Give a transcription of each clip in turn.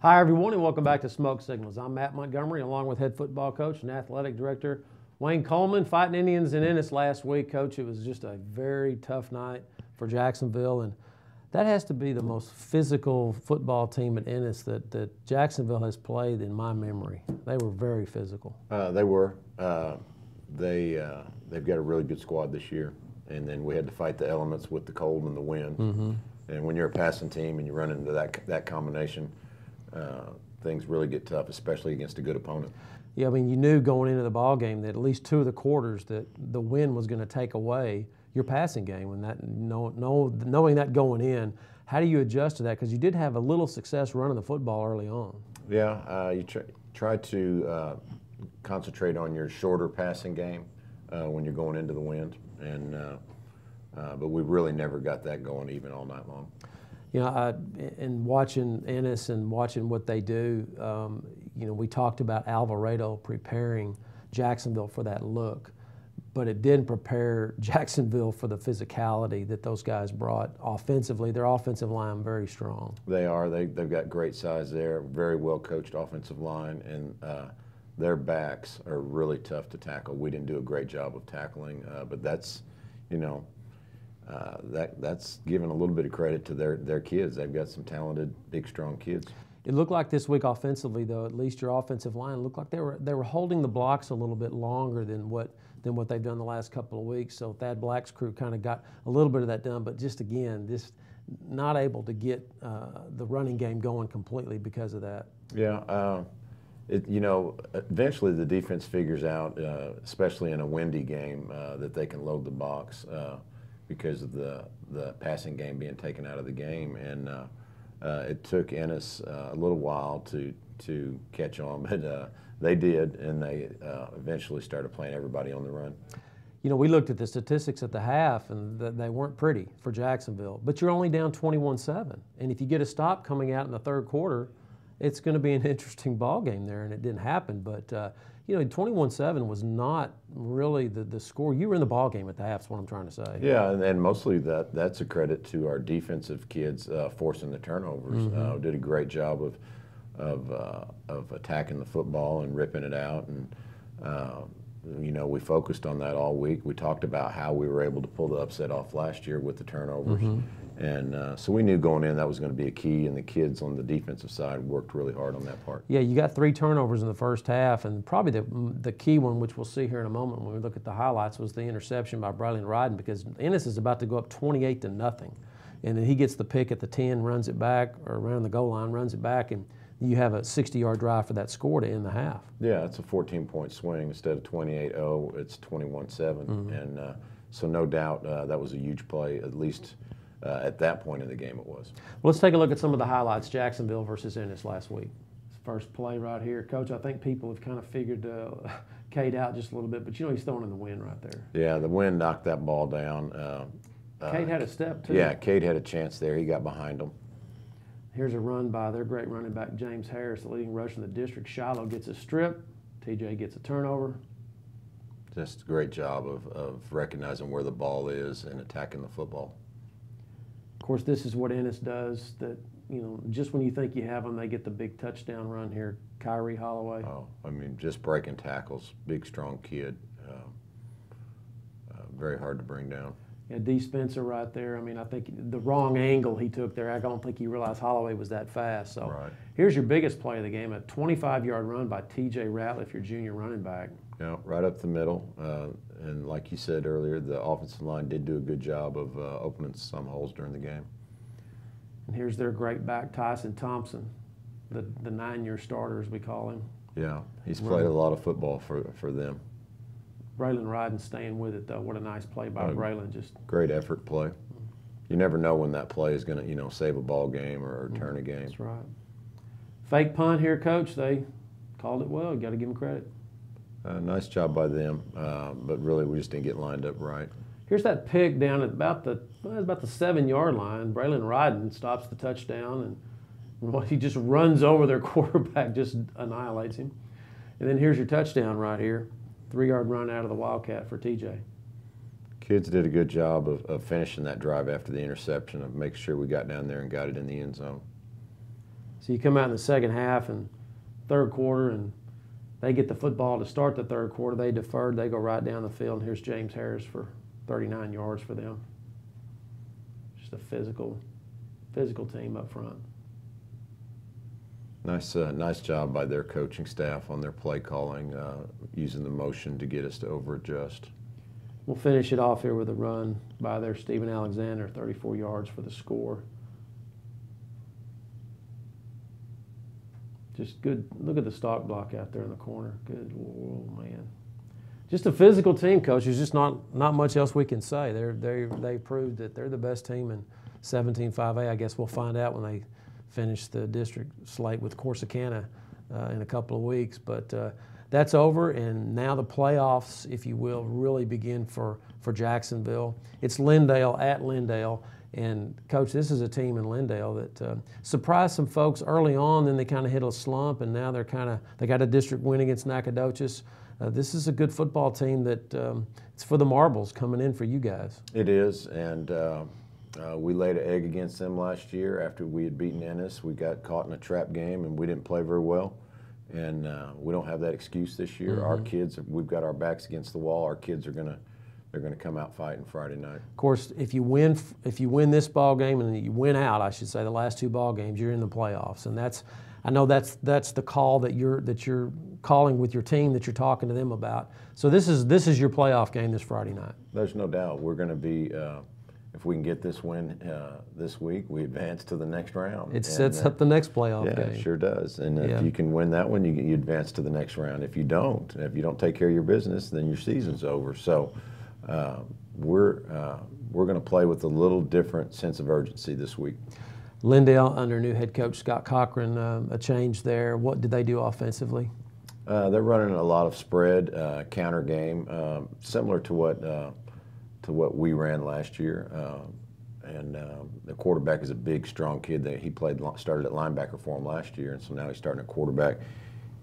Hi, everyone, and welcome back to Smoke Signals. I'm Matt Montgomery, along with head football coach and athletic director Wayne Coleman. Fighting Indians in Ennis last week, Coach. It was just a very tough night for Jacksonville, and that has to be the most physical football team at Ennis that Jacksonville has played in my memory. They were very physical. They were. They've got a really good squad this year, and then we had to fight the elements with the cold and the wind. And when you're a passing team and you run into that combination, things really get tough, especially against a good opponent. Yeah, I mean, you knew going into the ball game that at least two of the quarters that the wind was going to take away your passing game, and that knowing that going in, how do you adjust to that? Because you did have a little success running the football early on. Yeah, you try to concentrate on your shorter passing game when you're going into the wind, and but we really never got that going even all night long. You know, in watching Ennis and watching what they do, you know, we talked about Alvarado preparing Jacksonville for that look, but it didn't prepare Jacksonville for the physicality that those guys brought offensively. Their offensive line very strong. They are. They've got great size there, very well coached offensive line, and their backs are really tough to tackle. We didn't do a great job of tackling, but that's, you know, that's giving a little bit of credit to their kids. They've got some talented, big, strong kids. It looked like this week offensively, though, at least your offensive line looked like they were holding the blocks a little bit longer than what they've done the last couple of weeks. So Thad Black's crew kind of got a little bit of that done, but just again, not able to get the running game going completely because of that. Yeah, you know, eventually the defense figures out, especially in a windy game, that they can load the box because of the passing game being taken out of the game, and it took Ennis a little while to catch on, but they did, and they eventually started playing everybody on the run. You know, we looked at the statistics at the half, and they weren't pretty for Jacksonville, but you're only down 21-7, and if you get a stop coming out in the third quarter, it's going to be an interesting ball game there, and it didn't happen. But you know, 21-7 was not really the score. You were in the ball game at the half. Is what I'm trying to say. Yeah, and mostly that's a credit to our defensive kids forcing the turnovers. Did a great job of attacking the football and ripping it out, and you know, we focused on that all week. We talked about how we were able to pull the upset off last year with the turnovers. And so we knew going in that was going to be a key, and the kids on the defensive side worked really hard on that part. Yeah, you got 3 turnovers in the first half, and probably the key one, which we'll see here in a moment when we look at the highlights, was the interception by Braylon Ryden, because Ennis is about to go up 28-0, and then he gets the pick at the 10, runs it back, or around the goal line, runs it back, and you have a 60-yard drive for that score to end the half. Yeah, it's a 14-point swing. Instead of 28-0, it's 21-7, and so no doubt that was a huge play, at least at that point in the game it was. Well, let's take a look at some of the highlights. Jacksonville versus Ennis last week. First play right here. Coach, I think people have kind of figured Cade out just a little bit, but you know he's throwing in the wind right there. Yeah, the wind knocked that ball down. Cade had a step too. Yeah, Cade had a chance there. He got behind him. Here's a run by their great running back, James Harris, the leading rusher in the district. Shiloh gets a strip. TJ gets a turnover. Just a great job of recognizing where the ball is and attacking the football. Of course, this is what Ennis does, that, you know, just when you think you have them, they get the big touchdown run here. Kyrie Holloway. Oh, I mean, just breaking tackles. Big, strong kid. Very hard to bring down. Yeah, D. Spencer right there. I mean, I think the wrong angle he took there, I don't think he realized Holloway was that fast. So Right. Here's your biggest play of the game, a 25-yard run by T.J. Ratliff, your junior running back. Yeah, right up the middle. And like you said earlier, the offensive line did do a good job of opening some holes during the game. And here's their great back, Tyson Thompson, the 9-year starter, as we call him. Yeah, he's played a lot of football for them. Braylon Ryden staying with it, though. What a nice play by Braylon. Just great effort play. You never know when that play is going to, you know, save a ball game or turn a game. That's right. Fake punt here, Coach. They called it well. You got to give them credit. Nice job by them, but really we just didn't get lined up right. Here's that pick down at about the 7-yard line. Braylon Ryden stops the touchdown, and he just runs over their quarterback, just annihilates him. And then here's your touchdown right here. 3-yard run out of the Wildcat for TJ. Kids did a good job of finishing that drive after the interception, of making sure we got down there and got it in the end zone. So you come out in the second half and third quarter, and they get the football to start the third quarter. They deferred. They go right down the field, and here's James Harris for 39 yards for them. Just a physical team up front. Nice job by their coaching staff on their play calling, using the motion to get us to over-adjust. We'll finish it off here with a run by their Stephen Alexander, 34 yards for the score. Just good. Look at the stock block out there in the corner. Good, oh man. Just a physical team, Coach. There's just not much else we can say. They proved that they're the best team in 17-5A. I guess we'll find out when they finish the district slate with Corsicana in a couple of weeks. But that's over, and now the playoffs, if you will, really begin for Jacksonville. It's Lindale at Lindale. And, Coach, this is a team in Lindale that surprised some folks early on, then they kind of hit a slump, and now they got a district win against Nacogdoches. This is a good football team that it's for the marbles coming in for you guys. It is, and we laid an egg against them last year after we had beaten Ennis. We got caught in a trap game, and we didn't play very well. And we don't have that excuse this year. Mm-hmm. Our kids, we've got our backs against the wall. Our kids are they're going to come out fighting Friday night. Of course, if you win this ball game and you win out, I should say, the last two ball games, you're in the playoffs, and I know that's the call that you're calling with your team that you're talking to them about. So this is your playoff game this Friday night. There's no doubt we're going to be. If we can get this win this week, we advance to the next round. It sets up the next playoff game. Yeah, it sure does. And if you can win that one, you advance to the next round. If you don't take care of your business, then your season's over. So. We're going to play with a little different sense of urgency this week. Lindale under new head coach Scott Cochran, a change there. What did they do offensively? They're running a lot of spread counter game, similar to what we ran last year. And the quarterback is a big, strong kid. That he started at linebacker for him last year, and so now he's starting at quarterback.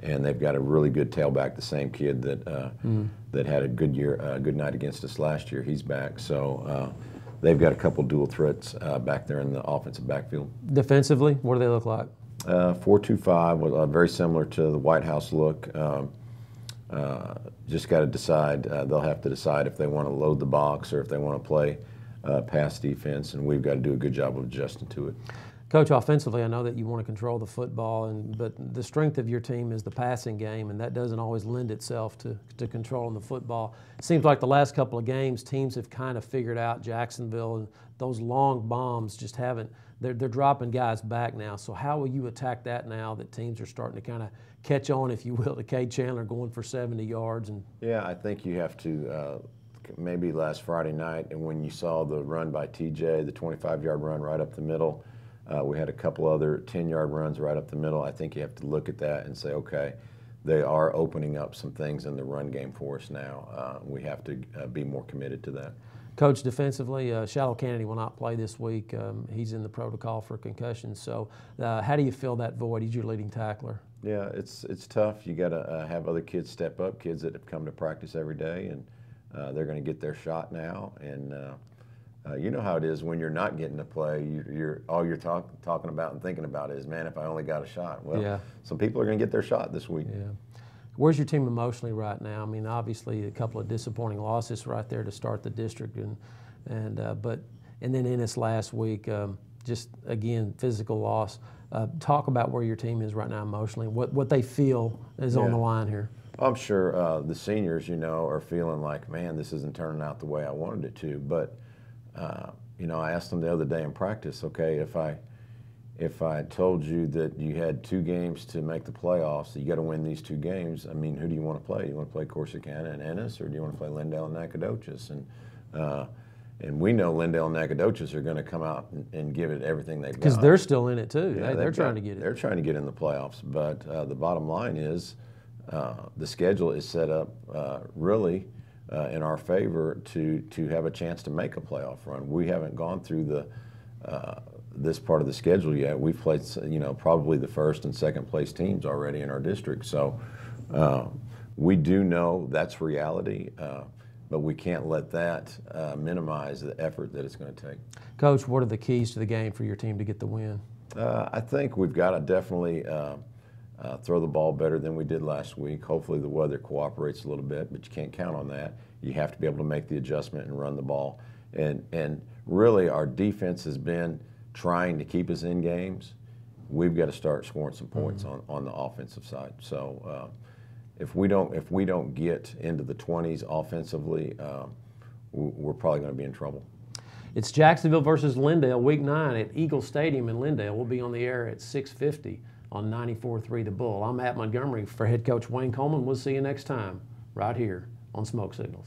And they've got a really good tailback, the same kid that had a good night against us last year. He's back, so they've got a couple dual threats back there in the offensive backfield. Defensively, what do they look like? 4-2-5, very similar to the White House look. Just got to decide. They'll have to decide if they want to load the box or if they want to play pass defense, and we've got to do a good job of adjusting to it. Coach, offensively, I know that you want to control the football, but the strength of your team is the passing game, and that doesn't always lend itself to controlling the football. It seems like the last couple of games, teams have kind of figured out Jacksonville, and those long bombs just haven't. They're dropping guys back now. So how will you attack that now that teams are starting to kind of catch on, if you will, to Cade Chandler going for 70 yards? Yeah, I think you have to. Maybe last Friday night, and when you saw the run by TJ, the 25-yard run right up the middle. We had a couple other 10-yard runs right up the middle. I think you have to look at that and say, okay, they are opening up some things in the run game for us now. We have to be more committed to that. Coach, defensively, Shallow Kennedy will not play this week. He's in the protocol for concussion. So how do you fill that void? He's your leading tackler. Yeah, it's tough. You got to have other kids step up, kids that have come to practice every day, and they're going to get their shot now. And you know how it is when you're not getting to play. All you're talking about and thinking about is, man, if I only got a shot. Well, some people are going to get their shot this week. Yeah. Where's your team emotionally right now? I mean, obviously a couple of disappointing losses right there to start the district, and then Ennis last week, just again physical loss. Talk about where your team is right now emotionally. What they feel is on the line here. I'm sure the seniors, are feeling like, man, this isn't turning out the way I wanted it to, but. I asked them the other day in practice, okay, if I told you that you had 2 games to make the playoffs, you got to win these 2 games, I mean, who do you want to play? Do you want to play Corsicana and Ennis, or do you want to play Lindale and Nacogdoches? And we know Lindale and Nacogdoches are going to come out and give it everything they've got. Because they're still in it too. Yeah, they're trying to get it. They're trying to get in the playoffs, but the bottom line is the schedule is set up really in our favor to have a chance to make a playoff run. We haven't gone through this part of the schedule yet. We've played, probably the first and second place teams already in our district. So we do know that's reality, but we can't let that minimize the effort that it's going to take. Coach, what are the keys to the game for your team to get the win? I think we've got to definitely throw the ball better than we did last week. Hopefully the weather cooperates a little bit, but you can't count on that. You have to be able to make the adjustment and run the ball. And really our defense has been trying to keep us in games. We've got to start scoring some points on the offensive side. So if we don't get into the 20s offensively, we're probably going to be in trouble. It's Jacksonville versus Lindale, Week 9 at Eagle Stadium in Lindale. We'll be on the air at 6:50 on 94.3 The Bull. I'm Matt Montgomery for head coach Wayne Coleman. We'll see you next time right here on Smoke Signals.